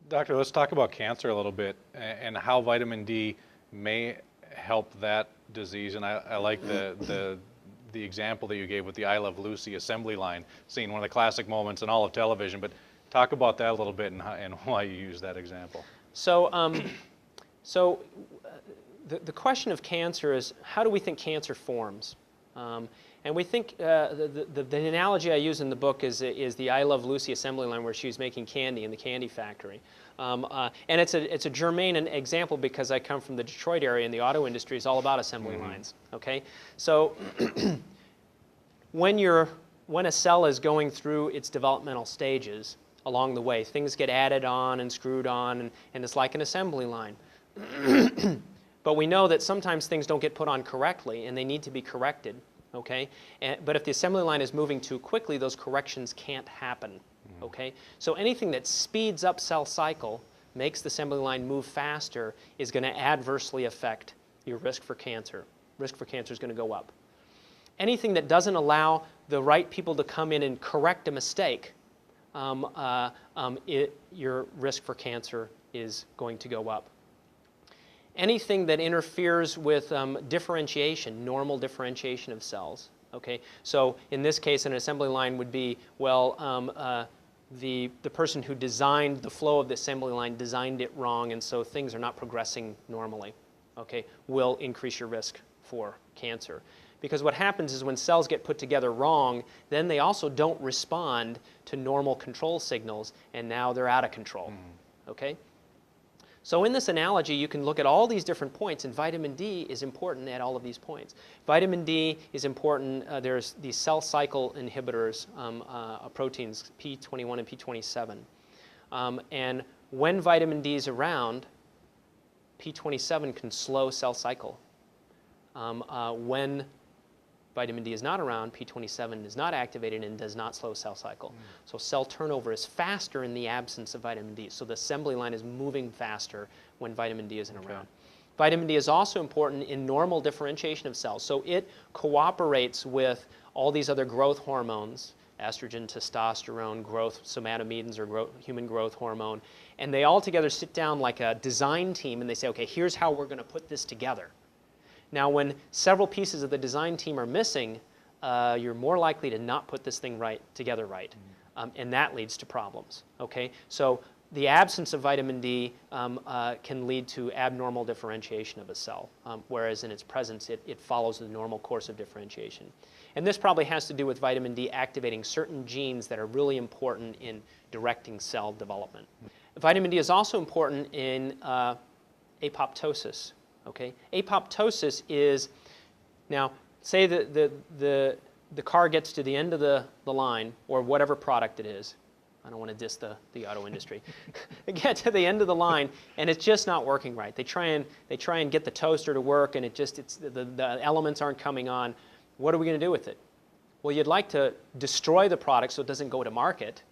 Doctor, let's talk about cancer a little bit and how vitamin D may help that disease. And I like the example that you gave with the I Love Lucy assembly line, seeing one of the classic moments in all of television. But talk about that a little bit and why you use that example. So, so the question of cancer is, how do we think cancer forms? And we think the analogy I use in the book is the I Love Lucy assembly line where she's making candy in the candy factory. And it's a germane example because I come from the Detroit area and the auto industry is all about assembly lines. Okay, so when a cell is going through its developmental stages along the way, things get added on and screwed on, and it's like an assembly line. But we know that sometimes things don't get put on correctly and they need to be corrected. Okay, but if the assembly line is moving too quickly, those corrections can't happen. Okay, so anything that speeds up cell cycle, makes the assembly line move faster, is going to adversely affect your risk for cancer. Risk for cancer is going to go up. Anything that doesn't allow the right people to come in and correct a mistake, your risk for cancer is going to go up. Anything that interferes with differentiation, normal differentiation of cells. Okay, so in this case, an assembly line would be, well, the person who designed the flow of the assembly line designed it wrong, and so things are not progressing normally. Okay, will increase your risk for cancer. Because what happens is when cells get put together wrong, then they also don't respond to normal control signals, and now they're out of control. Okay? So in this analogy, you can look at all these different points, and vitamin D is important at all of these points. Vitamin D is important. There's these cell cycle inhibitors, proteins, P21 and P27. And when vitamin D is around, P27 can slow cell cycle. When vitamin D is not around, P27 is not activated and does not slow cell cycle. So cell turnover is faster in the absence of vitamin D. So the assembly line is moving faster when vitamin D isn't around. Vitamin D is also important in normal differentiation of cells. So it cooperates with all these other growth hormones, estrogen, testosterone, growth, somatomedins, or human growth hormone. And they all together sit down like a design team and they say, okay, here's how we're going to put this together. Now, when several pieces of the design team are missing, you're more likely to not put this thing together right, and that leads to problems. Okay, so the absence of vitamin D can lead to abnormal differentiation of a cell, whereas in its presence, it follows the normal course of differentiation. And this probably has to do with vitamin D activating certain genes that are really important in directing cell development. Vitamin D is also important in apoptosis. Okay, apoptosis is, now say that the car gets to the end of the line, or whatever product it is. I don't want to diss the auto industry. They get to the end of the line and it's just not working right. They try and get the toaster to work and the elements aren't coming on. What are we going to do with it? Well, you'd like to destroy the product so it doesn't go to market,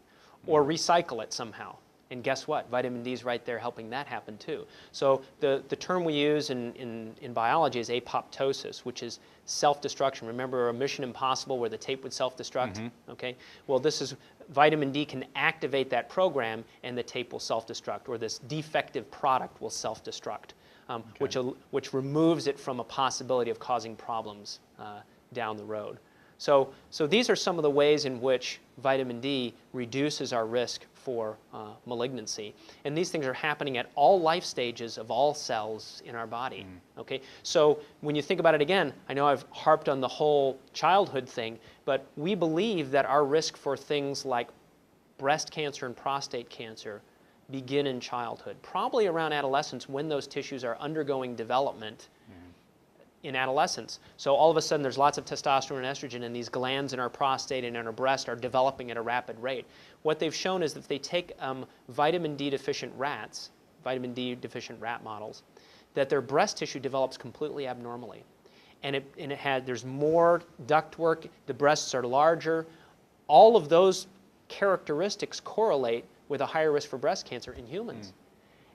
or recycle it somehow. And guess what? Vitamin D is right there helping that happen too. So the term we use in biology is apoptosis, which is self-destruction. Remember a Mission Impossible where the tape would self-destruct? Okay. Well, this is vitamin D can activate that program and the tape will self-destruct, or this defective product will self-destruct, which removes it from a possibility of causing problems down the road. So these are some of the ways in which vitamin D reduces our risk for malignancy. And these things are happening at all life stages of all cells in our body. Okay? So when you think about it again, I know I've harped on the whole childhood thing, but we believe that our risk for things like breast cancer and prostate cancer begin in childhood, probably around adolescence when those tissues are undergoing development in adolescence. So all of a sudden there's lots of testosterone and estrogen, and these glands in our prostate and in our breast are developing at a rapid rate. What they've shown is that if they take vitamin D deficient rats, vitamin D deficient rat models, that their breast tissue develops completely abnormally. And there's more ductwork, the breasts are larger. All of those characteristics correlate with a higher risk for breast cancer in humans.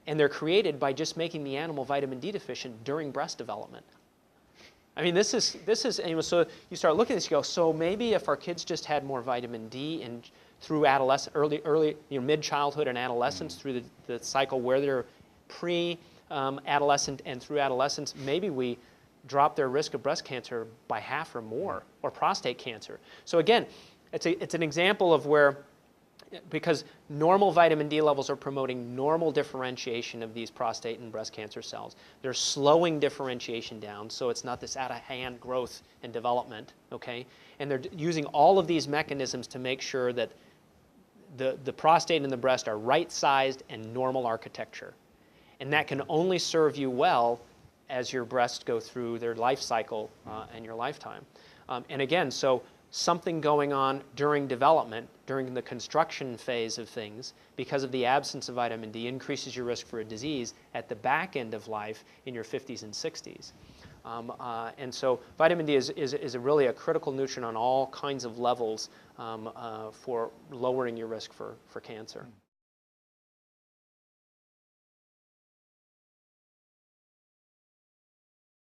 And they're created by just making the animal vitamin D deficient during breast development. I mean, this is so you start looking at this, you go, so maybe if our kids just had more vitamin D and through early, mid-childhood and adolescence, through the cycle where they're pre-adolescent and through adolescence, maybe we drop their risk of breast cancer by half or more, or prostate cancer. So again, it's an example of where, because normal vitamin D levels are promoting normal differentiation of these prostate and breast cancer cells. They're slowing differentiation down, so it's not this out-of-hand growth and development, okay? And they're using all of these mechanisms to make sure that the prostate and the breast are right-sized and normal architecture. And that can only serve you well as your breasts go through their life cycle and your lifetime. And again, so something going on during development, during the construction phase of things, because of the absence of vitamin D, increases your risk for a disease at the back end of life in your 50s and 60s. And so vitamin D is really a critical nutrient on all kinds of levels for lowering your risk for cancer.